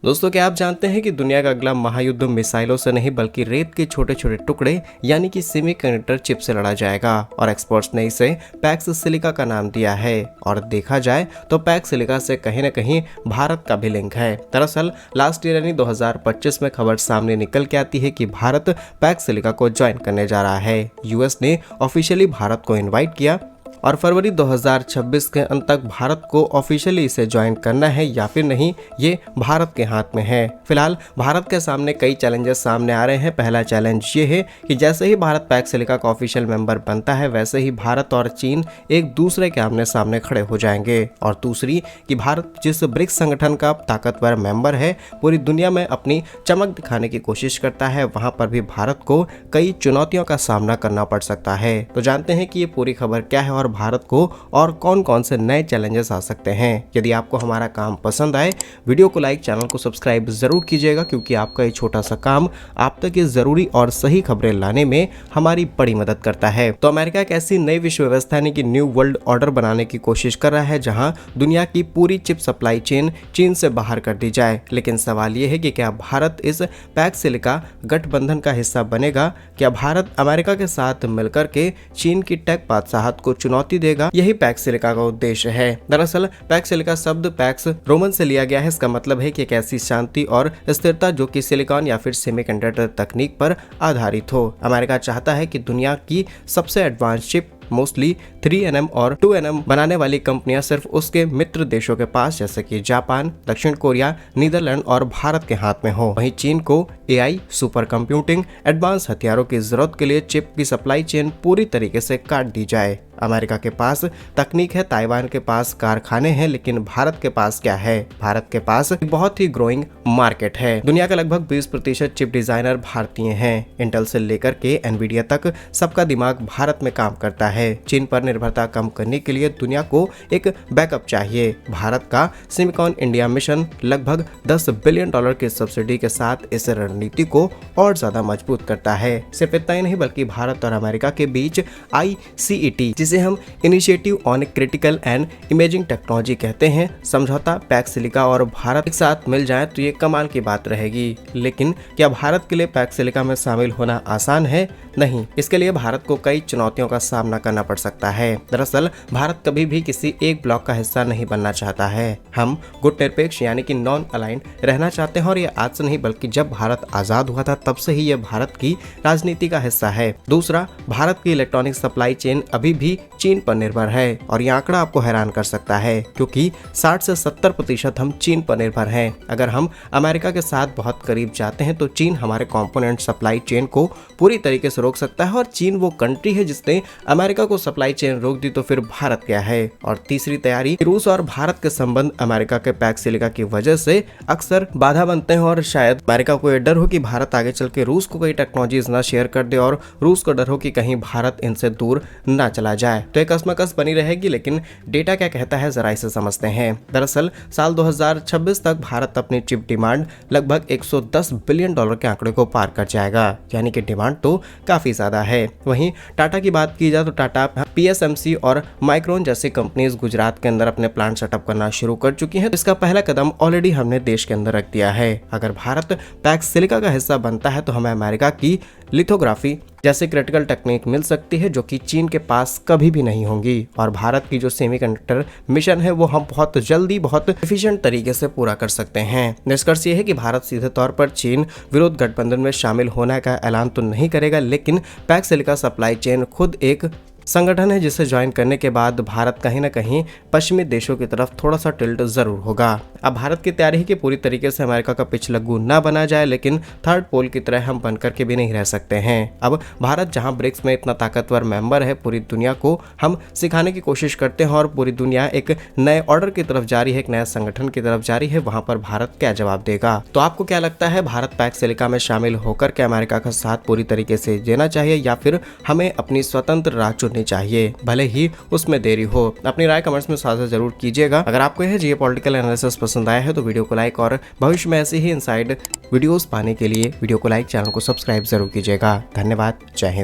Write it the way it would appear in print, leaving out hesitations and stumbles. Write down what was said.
दोस्तों, क्या आप जानते हैं कि दुनिया का अगला महायुद्ध मिसाइलों से नहीं बल्कि रेत के छोटे छोटे टुकड़े यानी कि सेमीकंडक्टर चिप से लड़ा जाएगा। और एक्सपर्ट्स ने इसे पैक्स सिलिका का नाम दिया है। और देखा जाए तो पैक्स सिलिका से कहीं न कहीं भारत का भी लिंक है। दरअसल लास्ट ईयर यानी 2025 में खबर सामने निकल के आती है कि भारत पैक्स सिलिका को ज्वाइन करने जा रहा है। यूएस ने ऑफिशियली भारत को इन्वाइट किया और फरवरी 2026 के अंत तक भारत को ऑफिशियली इसे ज्वाइन करना है या फिर नहीं, ये भारत के हाथ में है। फिलहाल भारत के सामने कई चैलेंजेस सामने आ रहे हैं। पहला चैलेंज ये है कि जैसे ही भारत पैक्स सिलिका का ऑफिशियल मेंबर बनता है वैसे ही भारत और चीन एक दूसरे के आमने सामने खड़े हो जाएंगे। और दूसरी कि भारत जिस ब्रिक्स संगठन का ताकतवर मेंबर है, पूरी दुनिया में अपनी चमक दिखाने की कोशिश करता है, वहां पर भी भारत को कई चुनौतियों का सामना करना पड़ सकता है। तो जानते हैं कि ये पूरी खबर क्या है और भारत को और कौन कौन से नए चैलेंजेस आ सकते हैं। यदि आपको हमारा काम पसंद आए, वीडियो को लाइक, चैनल को सब्सक्राइब जरूर कीजिएगा, क्योंकि आपका ये छोटा सा काम आप तक ये जरूरी और सही खबरें लाने में हमारी बड़ी मदद करता है। तो अमेरिका एक ऐसी नई विश्व व्यवस्था यानी कि न्यू वर्ल्ड ऑर्डर बनाने की कोशिश कर रहा है, जहां दुनिया की पूरी चिप सप्लाई चेन चीन से बाहर कर दी जाए। लेकिन सवाल ये है कि क्या भारत इस पैक्स सिलिका गठबंधन का हिस्सा बनेगा? क्या भारत अमेरिका के साथ मिलकर के चीन की टेक बादशाहत को चुनौती देगा? यही पैक्स सिलिका का उद्देश्य है। दरअसल पैक्स सिलिका शब्द पैक्स रोमन से लिया गया है। इसका मतलब है कि एक ऐसी शांति और स्थिरता जो कि सिलिकॉन या फिर सेमीकंडक्टर तकनीक पर आधारित हो। अमेरिका चाहता है कि दुनिया की सबसे एडवांस चिप मोस्टली 3nm और 2nm बनाने वाली कंपनियां सिर्फ उसके मित्र देशों के पास जैसे कि जापान, दक्षिण कोरिया, नीदरलैंड और भारत के हाथ में हो। वहीं चीन को एआई, सुपर कंप्यूटिंग, एडवांस हथियारों की जरूरत के लिए चिप की सप्लाई चेन पूरी तरीके से काट दी जाए। अमेरिका के पास तकनीक है, ताइवान के पास कारखाने हैं, लेकिन भारत के पास क्या है? भारत के पास बहुत ही ग्रोइंग मार्केट है। दुनिया का लगभग 20% चिप डिजाइनर भारतीय हैं। इंटेल से लेकर के एनवीडिया तक सबका दिमाग भारत में काम करता है। चीन पर निर्भरता कम करने के लिए दुनिया को एक बैकअप चाहिए। भारत का सिलिकॉन इंडिया मिशन लगभग $10 बिलियन की सब्सिडी के साथ इस रणनीति को और ज्यादा मजबूत करता है। सिर्फ इतना ही नहीं बल्कि भारत और अमेरिका के बीच ICET, जिसे हम initiative on critical and imaging technology कहते हैं, समझौता पैक्स सिलिका और भारत एक साथ मिल जाए तो ये कमाल की बात रहेगी। लेकिन क्या भारत के लिए पैक्स सिलिका में शामिल होना आसान है? नहीं। इसके लिए भारत को कई चुनौतियों का सामना करना पड़ सकता है। दरअसल भारत कभी भी किसी एक ब्लॉक का हिस्सा नहीं बनना चाहता है। हम गुट निरपेक्ष यानी कि नॉन अलाइंड रहना चाहते हैं, और ये आज से नहीं बल्कि जब भारत आजाद हुआ था तब से ही ये भारत की राजनीति का हिस्सा है। दूसरा, भारत की इलेक्ट्रॉनिक सप्लाई चेन अभी भी चीन पर निर्भर है, और ये आंकड़ा आपको हैरान कर सकता है, क्योंकि 60 से 70% हम चीन पर निर्भर हैं। अगर हम अमेरिका के साथ बहुत करीब जाते हैं तो चीन हमारे कंपोनेंट सप्लाई चेन को पूरी तरीके से रोक सकता है, और चीन वो कंट्री है जिसने अमेरिका को सप्लाई चेन रोक दी, तो फिर भारत क्या है? और तीसरी तैयारी, रूस और भारत के संबंध अमेरिका के पैक्स सिलिका की वजह से अक्सर बाधा बनते हैं, और शायद अमेरिका को यह डर हो कि भारत आगे चल के रूस को कई टेक्नोलॉजीज ना शेयर कर दे, और रूस को डर हो कि कहीं भारत इनसे दूर ना चला जाए। तो एक कसमकस बनी रहेगी। लेकिन डेटा क्या कहता है, जरा इसे समझते हैं। दरअसल साल 2026 तक भारत अपनी चिप डिमांड लगभग $110 बिलियन के आंकड़े को पार कर जाएगा, यानी कि डिमांड तो काफी ज्यादा है। वहीं टाटा की बात की जाए तो टाटा PSMC और माइक्रोन जैसी कंपनीज गुजरात के अंदर अपने प्लांट सेटअप करना शुरू कर चुकी हैं। इसका पहला कदम ऑलरेडी हमने देश के अंदर रख दिया है। अगर भारत पैक्स सिलिका का हिस्सा बनता है तो हमें अमेरिका की लिथोग्राफी जैसे क्रिटिकल टेक्निक मिल सकती है, जो कि चीन के पास कभी भी नहीं होंगी। और भारत की जो सेमीकंडक्टर मिशन है वो हम बहुत जल्दी बहुत एफिशिएंट तरीके से पूरा कर सकते हैं। निष्कर्ष ये है कि भारत सीधे तौर पर चीन विरोध गठबंधन में शामिल होने का ऐलान तो नहीं करेगा, लेकिन पैक्स सिलिका सप्लाई चेन खुद एक संगठन है जिसे ज्वाइन करने के बाद भारत कहीं ना कहीं पश्चिमी देशों की तरफ थोड़ा सा टिल्ट जरूर होगा। अब भारत की तैयारी है कि पूरी तरीके से अमेरिका का पिछलग्गू ना बना जाए, लेकिन थर्ड पोल की तरह हम बनकर के भी नहीं रह सकते हैं। अब भारत जहां ब्रिक्स में इतना ताकतवर मेंबर है, पूरी दुनिया को हम सिखाने की कोशिश करते हैं, और पूरी दुनिया एक नए ऑर्डर की तरफ जा रही है, एक नया संगठन की तरफ जा रही है। वहां पर भारत क्या जवाब देगा? तो आपको क्या लगता है, भारत पैक्स सिलिका में शामिल होकर के अमेरिका का साथ पूरी तरीके से देना चाहिए, या फिर हमें अपनी स्वतंत्र राह चुननी चाहिए, भले ही उसमें देरी हो? अपनी राय कमेंट्स में साझा जरूर कीजिएगा। अगर आपको यह जियोपॉलिटिकल एनालिसिस पसंद आया है तो वीडियो को लाइक, और भविष्य में ऐसे ही इनसाइड वीडियोस पाने के लिए वीडियो को लाइक, चैनल को सब्सक्राइब जरूर कीजिएगा। धन्यवाद। जय हिंद।